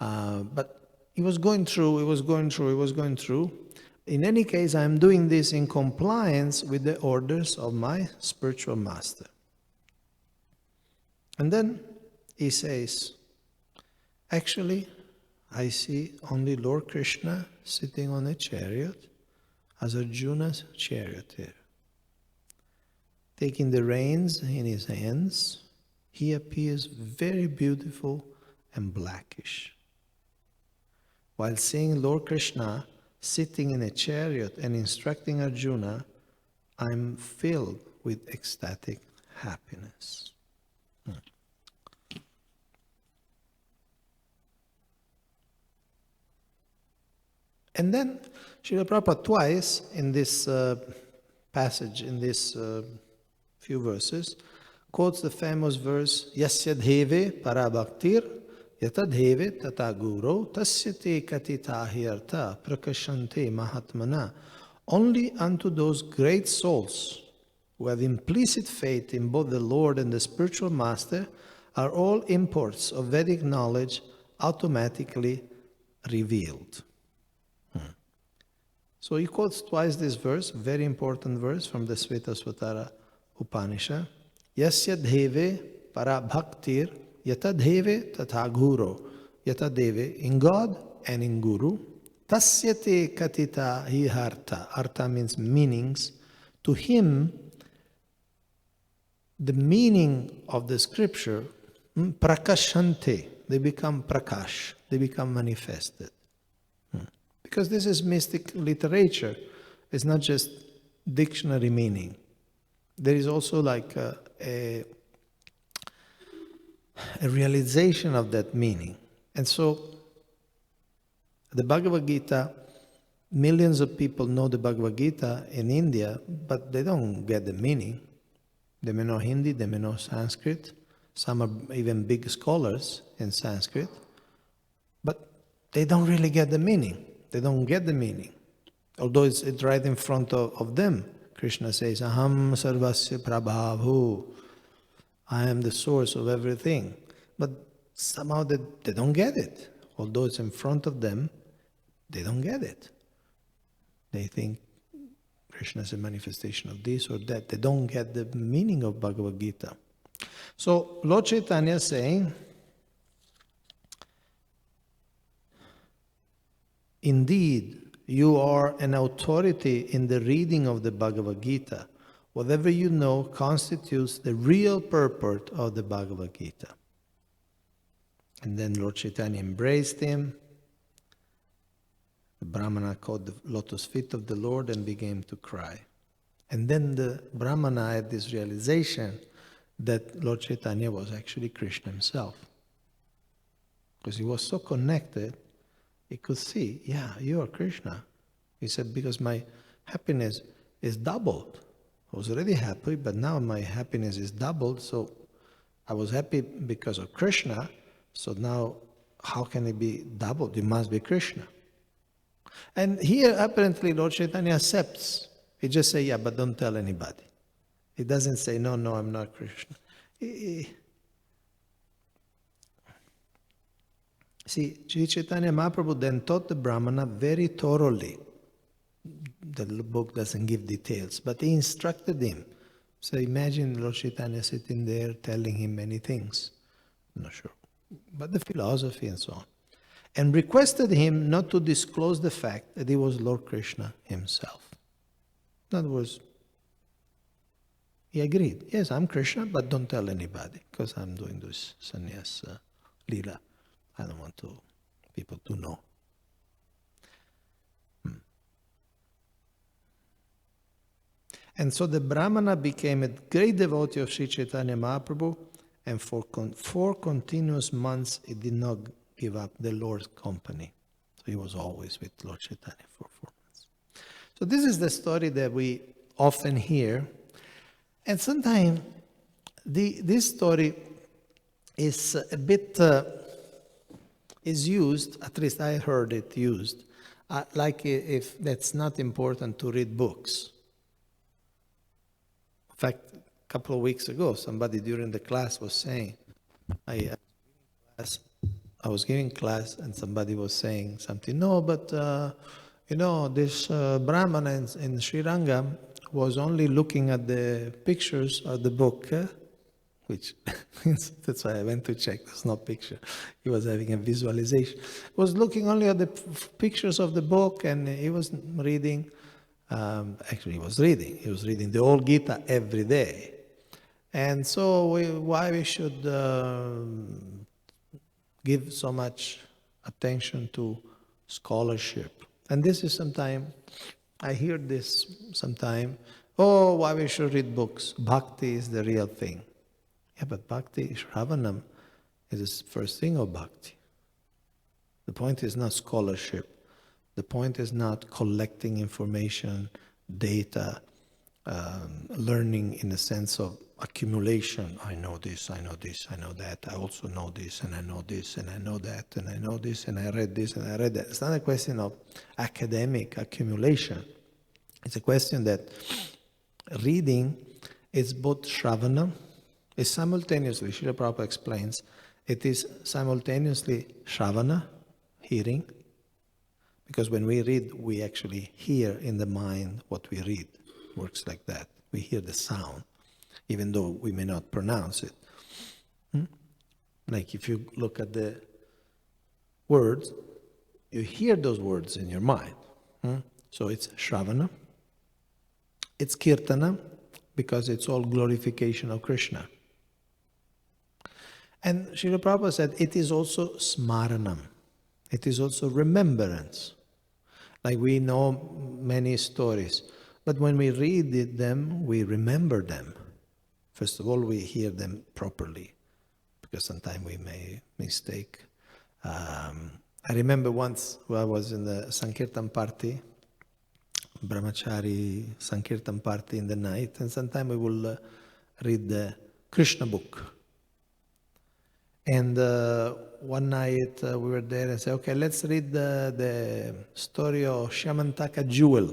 But he was going through. In any case, I'm doing this in compliance with the orders of my spiritual master. And then he says, actually, I see only Lord Krishna sitting on a chariot as Arjuna's charioteer. Taking the reins in his hands, he appears very beautiful and blackish. While seeing Lord Krishna sitting in a chariot and instructing Arjuna, I'm filled with ecstatic happiness. And then Srila Prabhupada twice in this passage, in this few verses, quotes the famous verse, Yasya dheve parabhaktir yatadheve tata guru tasyate katita hirta prakashante mahatmana. Only unto those great souls who have implicit faith in both the Lord and the spiritual master are all imports of Vedic knowledge automatically revealed. So he quotes twice this verse, very important verse from the Svetasvatara Upanishad. Yasya dheve para bhaktir yata dheve tata guru. Yata deve, in God and in Guru. Tasyate katita hi harta. Artha means meanings. To him, the meaning of the scripture, prakashante, they become prakash, they become manifested. Because this is mystic literature. It's not just dictionary meaning. There is also like a realization of that meaning. And so the Bhagavad Gita, millions of people know the Bhagavad Gita in India, but they don't get the meaning. They may know Hindi, they may know Sanskrit. Some are even big scholars in Sanskrit. But they don't really get the meaning. They don't get the meaning. Although it's right in front of them. Krishna says, Aham sarvasya prabhavu. I am the source of everything. But somehow they don't get it. Although it's in front of them, they don't get it. They think Krishna is a manifestation of this or that. They don't get the meaning of Bhagavad Gita. So Lord Chaitanya is saying, indeed, you are an authority in the reading of the Bhagavad Gita. Whatever you know constitutes the real purport of the Bhagavad Gita. And then Lord Chaitanya embraced him. The Brahmana caught the lotus feet of the Lord and began to cry. And then the Brahmana had this realization that Lord Chaitanya was actually Krishna himself. Because he was so connected, he could see, yeah, you are Krishna. He said, because my happiness is doubled. I was already happy, but now my happiness is doubled. So I was happy because of Krishna. So now, how can it be doubled? It must be Krishna. And here, apparently, Lord Chaitanya accepts. He just says, yeah, but don't tell anybody. He doesn't say, no, I'm not Krishna. See, Sri Chaitanya Mahaprabhu then taught the Brahmana very thoroughly. The book doesn't give details, but he instructed him. So imagine Lord Chaitanya sitting there telling him many things. I'm not sure. But the philosophy and so on. And requested him not to disclose the fact that he was Lord Krishna himself. In other words, he agreed. Yes, I'm Krishna, but don't tell anybody, because I'm doing this sannyas lila. I don't want people to know. And so the Brahmana became a great devotee of Sri Chaitanya Mahaprabhu, and for 4 continuous months he did not give up the Lord's company. So he was always with Lord Chaitanya for 4 months. So this is the story that we often hear. And sometimes this story is a bit, is used, at least I heard it used, like if that's not important to read books. In fact, a couple of weeks ago, somebody during the class was saying, I was giving class and somebody was saying something. No, but this Brahmana in Sri Rangam was only looking at the pictures of the book, which that's why I went to check. There's no picture. He was having a visualization. He was looking only at the pictures of the book, and he was reading. Actually, he was reading. He was reading the whole Gita every day. And so, why we should give so much attention to scholarship? And this is sometimes, I hear this sometimes, oh, why we should read books? Bhakti is the real thing. Yeah, but Bhakti, Shravanam, is the first thing of Bhakti. The point is not scholarship. The point is not collecting information, data, learning in the sense of accumulation. I know this, I know this, I know that. I also know this, and I know this, and I know that, and I know this, and I read this, and I read that. It's not a question of academic accumulation. It's a question that reading is both Shravana, is simultaneously, Srila Prabhupada explains, it is simultaneously Shravana, hearing, because when we read, we actually hear in the mind what we read. It works like that. We hear the sound, even though we may not pronounce it. Like if you look at the words, you hear those words in your mind. So it's Shravana. It's Kirtana, because it's all glorification of Krishna. And Srila Prabhupada said it is also Smaranam. It is also remembrance. Like we know many stories, but when we read them, we remember them. First of all, we hear them properly, because sometimes we may mistake. I remember once when I was in the Sankirtan party, Brahmachari Sankirtan party in the night, and sometimes we will read the Krishna book. And one night we were there and said, okay, let's read the story of Shamantaka jewel.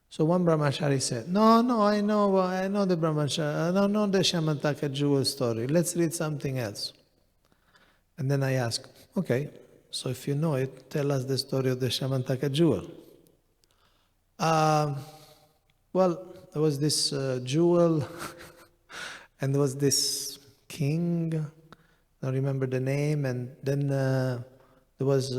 So one Brahmachari said, no, I know the Brahmachari, no, the Shamantaka jewel story. Let's read something else. And then I asked, okay, so if you know it, tell us the story of the Shamantaka jewel. Well, there was this jewel, and there was this king, I don't remember the name, and then there was,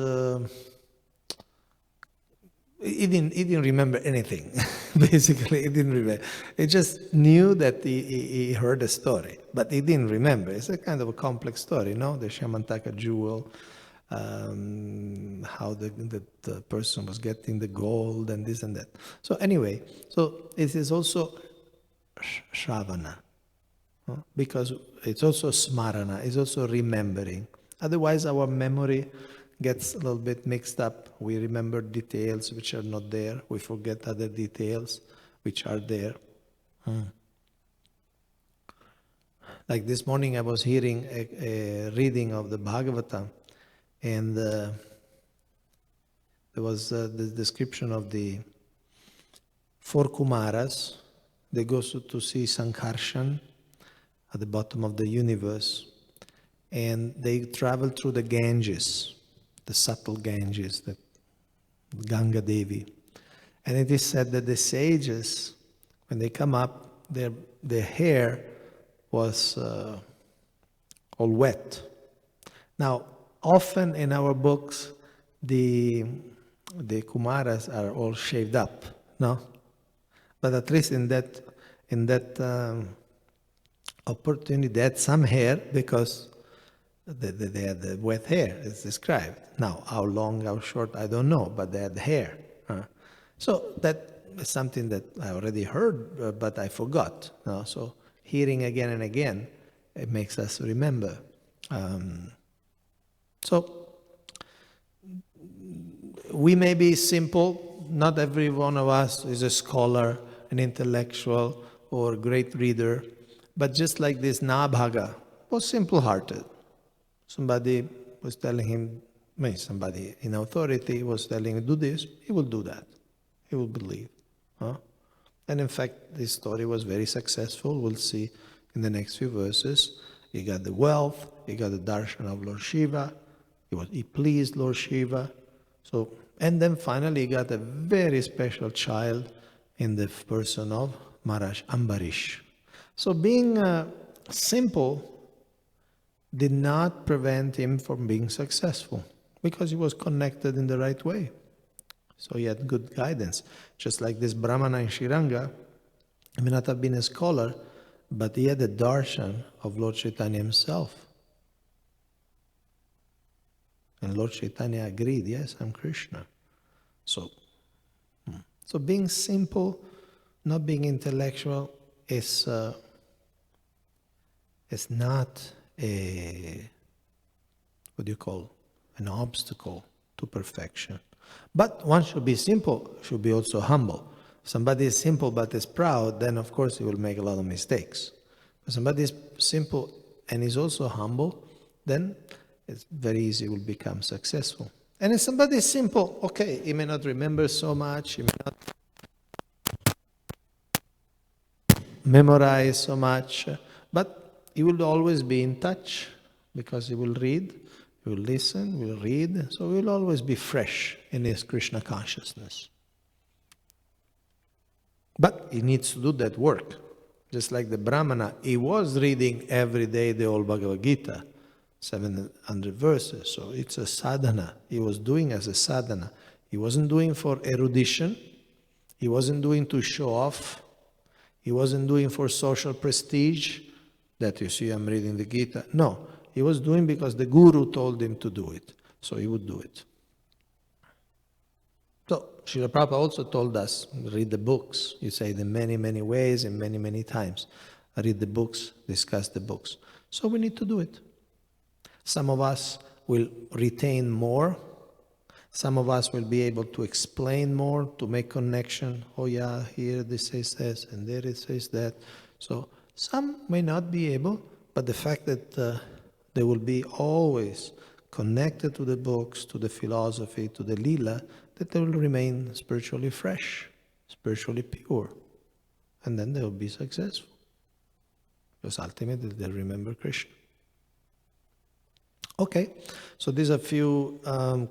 he didn't remember anything, basically, he didn't remember. He just knew that he heard a story, but he didn't remember. It's a kind of a complex story, no? The Shamantaka jewel, how the person was getting the gold and this and that. So anyway, so it is also Shravana, because it's also Smarana, it's also remembering. Otherwise our memory gets a little bit mixed up. We remember details which are not there. We forget other details which are there. Like this morning I was hearing a reading of the Bhagavatam, and there was the description of the 4 Kumaras. They go to see Sankarshan at the bottom of the universe, and they travel through the Ganges, the subtle Ganges, the Ganga Devi. And it is said that the sages, when they come up, their hair was all wet. Now, often in our books, the Kumaras are all shaved up, no? But at least in that opportunity, they had some hair, because they had the wet hair, it's described. Now, how long, how short, I don't know, but they had hair. So that is something that I already heard, but I forgot. So hearing again and again, it makes us remember. So we may be simple. Not every one of us is a scholar, an intellectual, or great reader. But just like this Nabhaga was simple-hearted. Somebody was telling him, somebody in authority was telling him, do this, he will do that. He will believe. And in fact, this story was very successful. We'll see in the next few verses. He got the wealth, he got the darshan of Lord Shiva, he pleased Lord Shiva. So, and then finally he got a very special child in the person of Maharaj Ambarish. So being simple did not prevent him from being successful because he was connected in the right way. So he had good guidance. Just like this Brahmana in Shiranga, he may not have been a scholar, but he had the darshan of Lord Chaitanya himself. And Lord Chaitanya agreed, yes, I'm Krishna. So being simple, not being intellectual, is not a, what do you call, an obstacle to perfection. But one should be simple, should be also humble. If somebody is simple but is proud, then of course he will make a lot of mistakes. If somebody is simple and is also humble, then it's very easy, he will become successful. And if somebody is simple, okay, he may not remember so much, he may not memorize so much, but he will always be in touch because he will read, he will listen, he will read, so he will always be fresh in his Krishna consciousness. But he needs to do that work. Just like the Brahmana, he was reading every day the whole Bhagavad Gita, 700 verses, so it's a sadhana. He was doing as a sadhana. He wasn't doing for erudition, he wasn't doing to show off, he wasn't doing for social prestige, that you see I'm reading the Gita. No, he was doing because the Guru told him to do it, so he would do it. So, Srila Prabhupada also told us, read the books. You say it in many, many ways and many, many times. Read the books, discuss the books. So we need to do it. Some of us will retain more. Some of us will be able to explain more, to make connection. Oh yeah, here this says this, and there it says that. So some may not be able, but the fact that they will be always connected to the books, to the philosophy, to the lila, that they will remain spiritually fresh, spiritually pure. And then they will be successful. Because ultimately they'll remember Krishna. Okay, so these are a few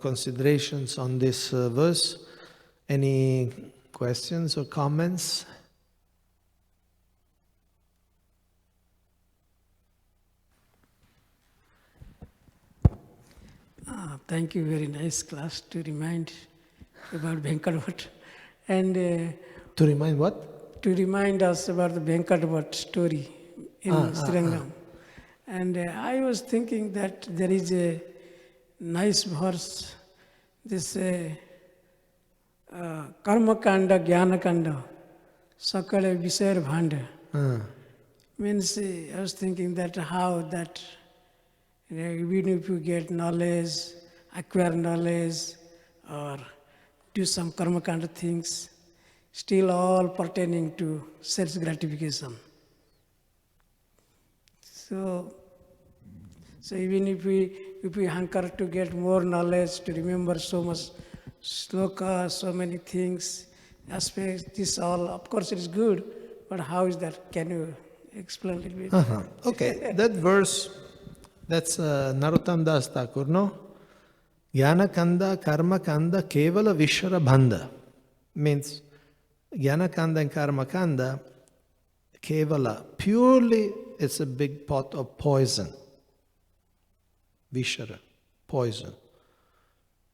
considerations on this verse. Any questions or comments? Thank you, very nice class to remind about Venkatvat. And To remind what? to remind us about the Venkatvat story in Srirangam. And I was thinking that there is a nice verse, this Karma Kanda, Jnana Kanda, Sakale Visayar Bhanda. Means I was thinking that how that, even if you get knowledge, acquire knowledge, or do some karma kind of things, still all pertaining to self-gratification. So even if we hanker to get more knowledge, to remember so much sloka, so many things, aspects, this all, of course it is good, but how is that? Can you explain a little bit? Okay, that verse, that's Narottam Das Thakur, no? Jnana Kanda, Karma Kanda, Kevala Vishara Bhanda. Means, Jnana Kanda and Karma Kanda, Kevala, purely it's a big pot of poison. Vishara, poison.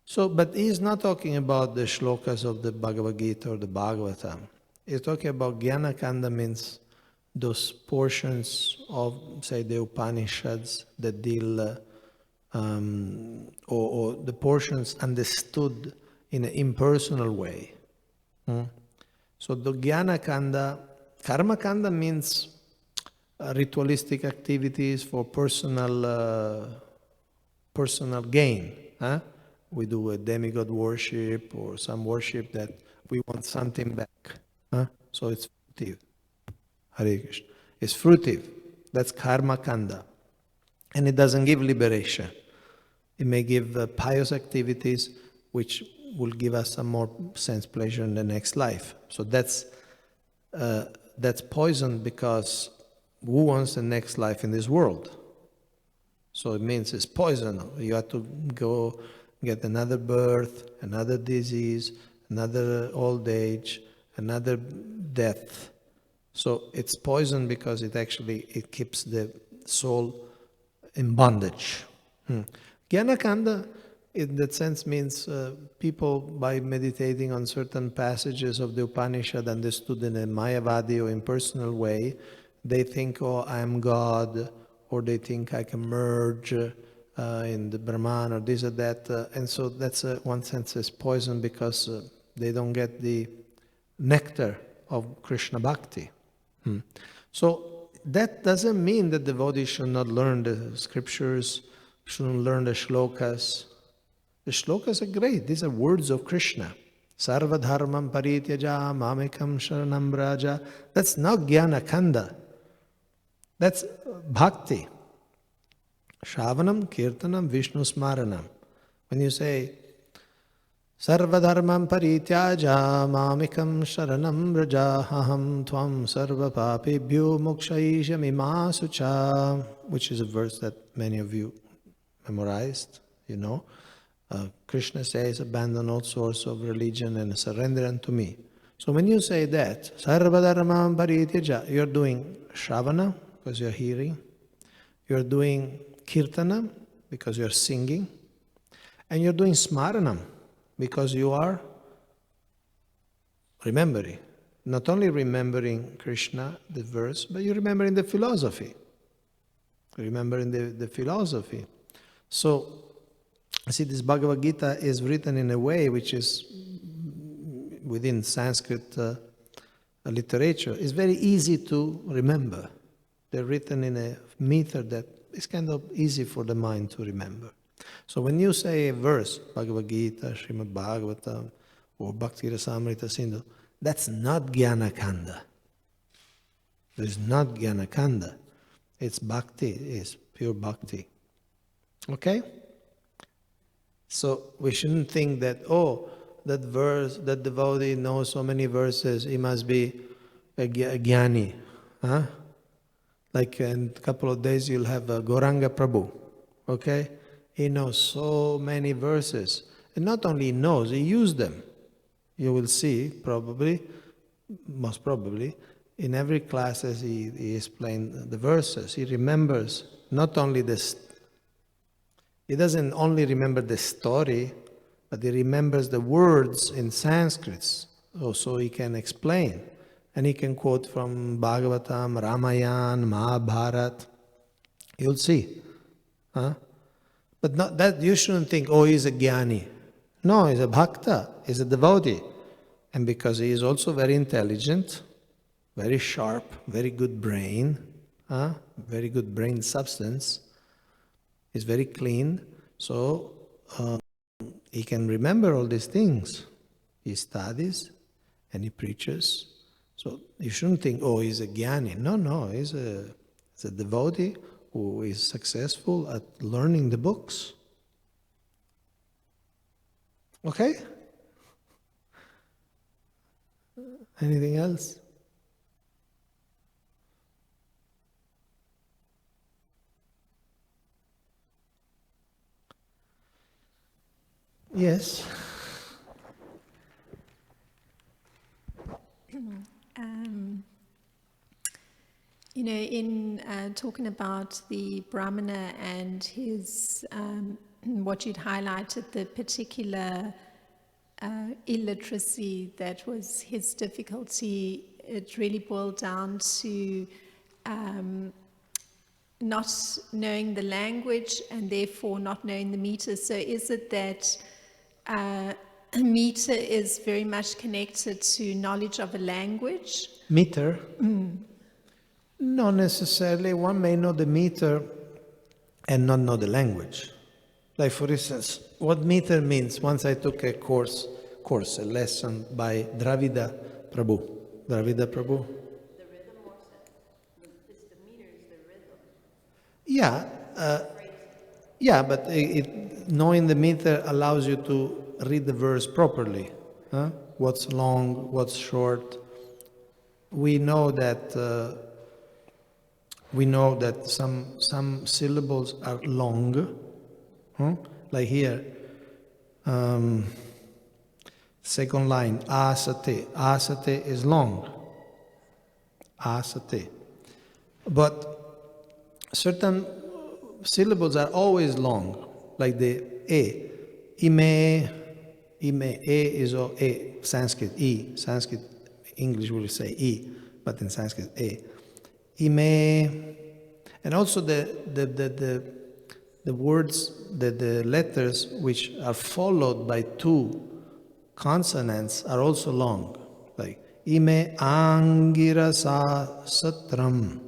So, but he's not talking about the shlokas of the Bhagavad Gita or the Bhagavatam. He's talking about Jnana Kanda, means those portions of, say, the Upanishads that deal, or the portions understood in an impersonal way. So the Jnana Kanda, Karma Kanda means ritualistic activities for personal gain. We do a demigod worship or some worship that we want something back. So it's fruitive. Hare Krishna. It's fruitive. That's Karma Kanda. And it doesn't give liberation. It may give pious activities which will give us some more sense pleasure in the next life. So that's poison, because who wants the next life in this world? So it means it's poison. You have to go get another birth, another disease, another old age, another death. So it's poison because it keeps the soul in bondage. Jnanakanda, in that sense, means people, by meditating on certain passages of the Upanishad understood in a Mayavadi or impersonal way, they think, oh, I am God, or they think I can merge in the Brahman or this or that. And so that's, one sense, is poison because they don't get the nectar of Krishna Bhakti. So that doesn't mean that devotees should not learn the scriptures, shouldn't learn the shlokas. The shlokas are great. These are words of Krishna. Sarva dharmam parityaja mamekam sharanam braja. That's not jnana kanda. That's bhakti. Shravanam, kirtanam, Vishnu smaranam. When you say Sarva dharmam parityaja mamikam sharanam vrajahaham tvam sarva papibhyo mokshaishyamima sucha, which is a verse that many of you memorized, you know. Krishna says, abandon all sorts of religion and surrender unto me. So when you say that, Sarva dharmam parityaja, you're doing shravana, because you're hearing. You're doing kirtana, because you're singing. And you're doing smaranam, because you are remembering. Not only remembering Krishna, the verse, but you're remembering the philosophy. Remembering the philosophy. So, see, this Bhagavad Gita is written in a way which is, within Sanskrit literature, is very easy to remember. They're written in a meter that is kind of easy for the mind to remember. So when you say a verse, Bhagavad Gita, Srimad Bhagavatam, or Bhakti Rasamrita Sindhu, that's not Jnana Kanda. It's not Jnana Kanda. It's Bhakti, it's pure Bhakti. Okay? So we shouldn't think that, oh, that verse, that devotee knows so many verses, he must be a jnani. Huh? Like in a couple of days you'll have Gauranga Prabhu. Okay? He knows so many verses. And not only he knows, he used them. You will see, probably, most probably, in every class as he explained the verses, he remembers not only this, he doesn't only remember the story, but he remembers the words in Sanskrit, so he can explain. And he can quote from Bhagavatam, Ramayana, Mahabharata. You'll see. Huh? But not that you shouldn't think, oh, he's a jnani. No, he's a bhakta, he's a devotee. And because he is also very intelligent, very sharp, very good brain, very good brain substance, he's very clean, so he can remember all these things. He studies and he preaches. So you shouldn't think, oh, he's a jnani. No, he's a devotee who is successful at learning the books. Okay? Anything else? Yes. In talking about the Brahmana and his, what you'd highlighted, the particular illiteracy that was his difficulty, it really boiled down to not knowing the language and therefore not knowing the meter. So is it that meter is very much connected to knowledge of a language? Meter? Not necessarily. One may know the meter and not know the language. Like, for instance, what meter means. Once I took a a lesson by Dravida Prabhu. Dravida Prabhu? The rhythm, it's the meter is the rhythm. Yeah, but knowing the meter allows you to read the verse properly. What's long, what's short. We know that we know that some syllables are long. Like here, second line, asate. Asate is long. Asate. But certain syllables are always long, like the e. Ime, e is e, Sanskrit, e. Sanskrit, English will say e, but in Sanskrit, e. Ime, and also the words, the letters which are followed by two consonants are also long, like ime angirasa satram.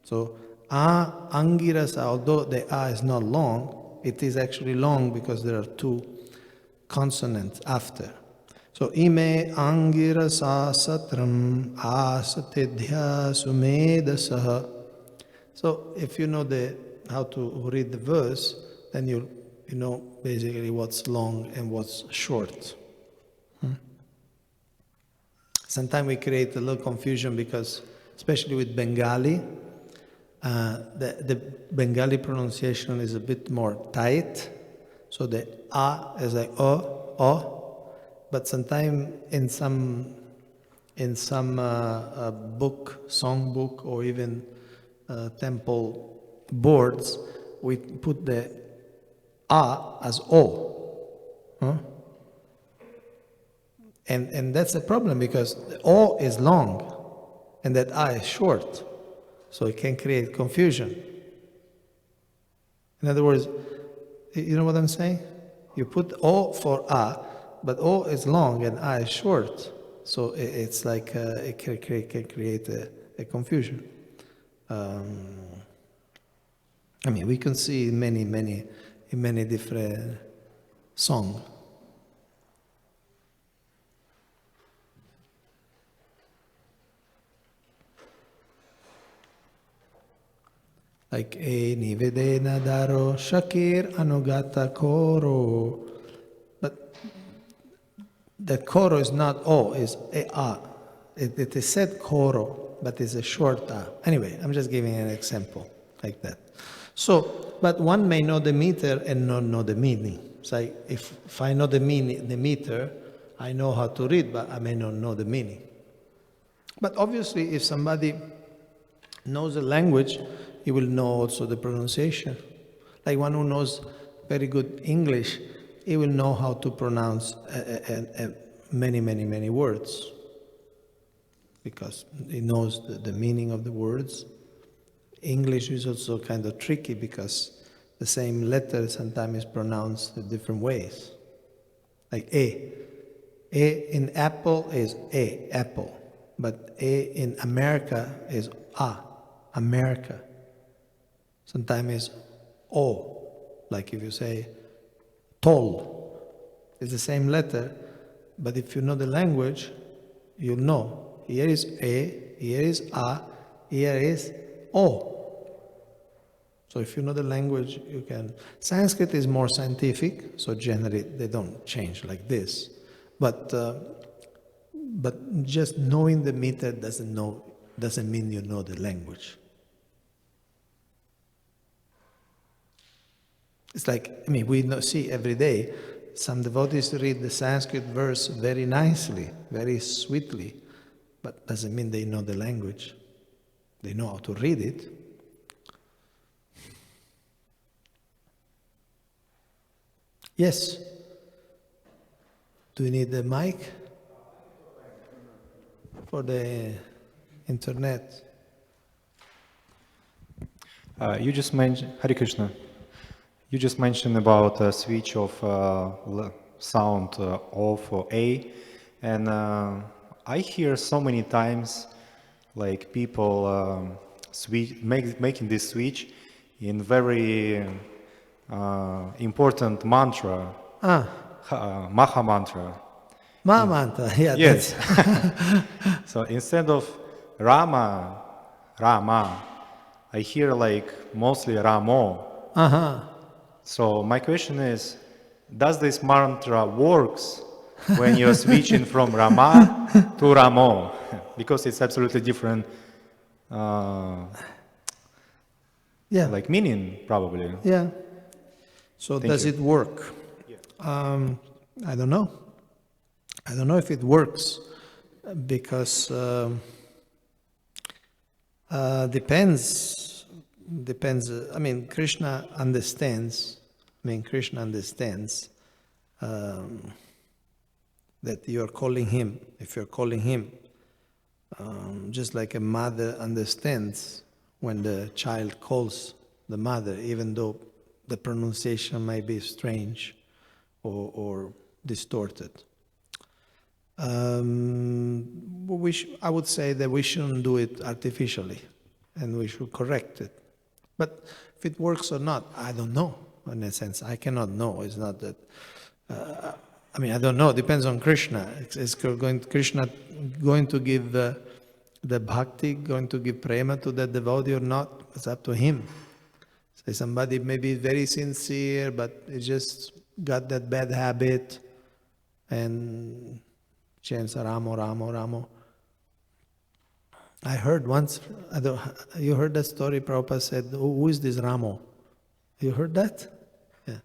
So angirasa, although the a is not long, it is actually long because there are two consonants after. So ime angirasa satram asatedhya sumedasaha. So if you know how to read the verse, then you know basically what's long and what's short. Sometimes we create a little confusion because, especially with Bengali, the Bengali pronunciation is a bit more tight. So the a is like o, but sometimes in some book, song book, or even temple boards, we put the a as o. And that's a problem because the o is long and that a is short. So it can create confusion. In other words, you know what I'm saying? You put o for a, but o is long and a is short. So it's like it can create a confusion. I mean, we can see in many different songs. Like e nivedena daro shakir anugata koro. But that koro is not o, is a. It is said koro, but it's a short a. Anyway, I'm just giving an example like that. So, but one may know the meter and not know the meaning. So if I know the meter, I know how to read, but I may not know the meaning. But obviously, if somebody knows the language, he will know also the pronunciation. Like one who knows very good English, he will know how to pronounce many words because he knows the meaning of the words. English is also kind of tricky because the same letter sometimes is pronounced in different ways. Like A. A in apple is A, apple. But A in America is A, America. Sometimes it's O, like if you say tall. It's the same letter, but if you know the language, you'll know. Here is A, here is A, here is O. So if you know the language, you can. Sanskrit is more scientific, so generally they don't change like this. But just knowing the meter doesn't mean you know the language. It's like, I mean, we see every day some devotees read the Sanskrit verse very nicely, very sweetly, but doesn't mean they know the language. They know how to read it. Yes? Do you need the mic? For the internet? You just mentioned, Hare Krishna. You just mentioned about a switch of sound off or A, and I hear so many times like people making this switch in very important mantra, Maha mantra. Maha mantra, yeah. Yes. So instead of Rama, I hear like mostly Ramo. So my question is, does this mantra works when you're switching from Rama to Ramo? Because it's absolutely different Yeah. like meaning, probably. Yeah. So Thank does you. it work? I don't know. I don't know if it works because depends. Depends. I mean, Krishna understands. I mean, Krishna understands that you're calling him. If you're calling him, just like a mother understands when the child calls the mother, even though the pronunciation might be strange or distorted. I would say that we shouldn't do it artificially, and we should correct it. But if it works or not, I don't know. In a sense, I cannot know. It's not that. I mean, I don't know. It depends on Krishna. Is Krishna going to give the bhakti, going to give prema to that devotee or not? It's up to him. Say somebody may be very sincere, but he just got that bad habit and chants Ramo, Ramo, Ramo. I heard once, you heard that story, Prabhupada said, who is this Ramo? You heard that? Yeah.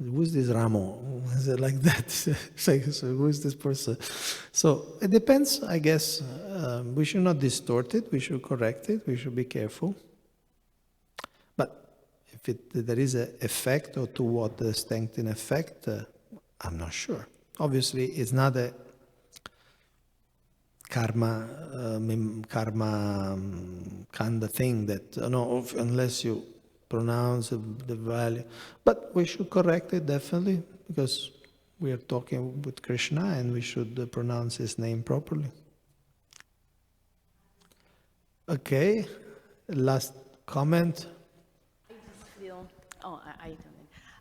Who is this Ramo? Is it like that? So who is this person? So it depends, I guess. We should not distort it, we should correct it, we should be careful. But if there is an effect, or to what extent in effect, I'm not sure. Obviously, it's not a karma kind of thing that, unless you pronounce the value. But we should correct it definitely, because we are talking with Krishna and we should pronounce his name properly. Okay, last comment.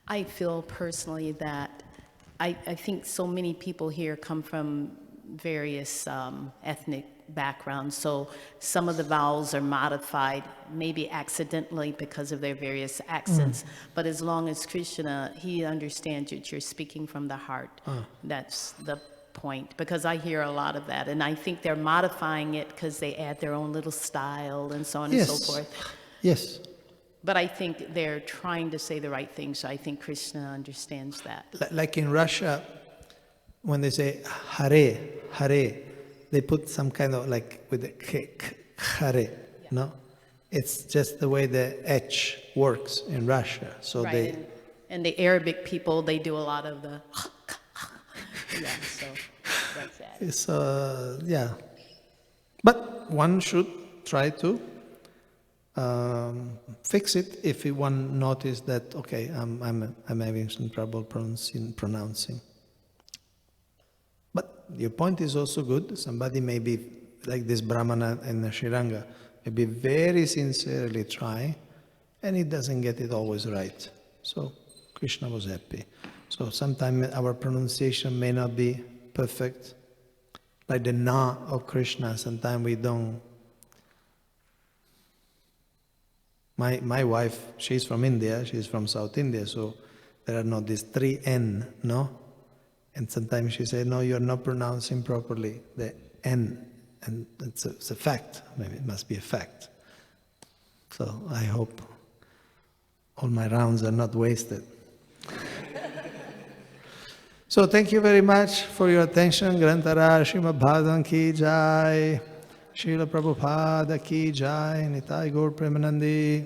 I feel personally that I think so many people here come from various ethnic backgrounds, so some of the vowels are modified, maybe accidentally because of their various accents, but as long as Krishna, he understands that you're speaking from the heart, that's the point, because I hear a lot of that, and I think they're modifying it because they add their own little style and so on and so forth. Yes. But I think they're trying to say the right thing, so I think Krishna understands that. Like in Russia, when they say Hare, Hare, they put some kind of like with the Hare, no? It's just the way the H works in Russia. So Right, and the Arabic people, they do a lot of the yeah, so that's that. it's yeah. But one should try to fix it if one notice that, okay, I'm having some trouble pronouncing. But your point is also good. Somebody may be like this Brahmana in Sriranga, may be very sincerely trying, and he doesn't get it always right. So Krishna was happy. So sometimes our pronunciation may not be perfect, like the na of Krishna. Sometimes we don't. My wife, she's from India, she's from South India, so there are not these 3 N, no? And sometimes she said, no, you're not pronouncing properly the N, and it's a fact. Maybe it must be a fact. So I hope all my rounds are not wasted. So thank you very much for your attention. Grantara Srimad Bhagavatam ki jai. Srila Prabhupada ki jai. Nitai Gaur Premanandi.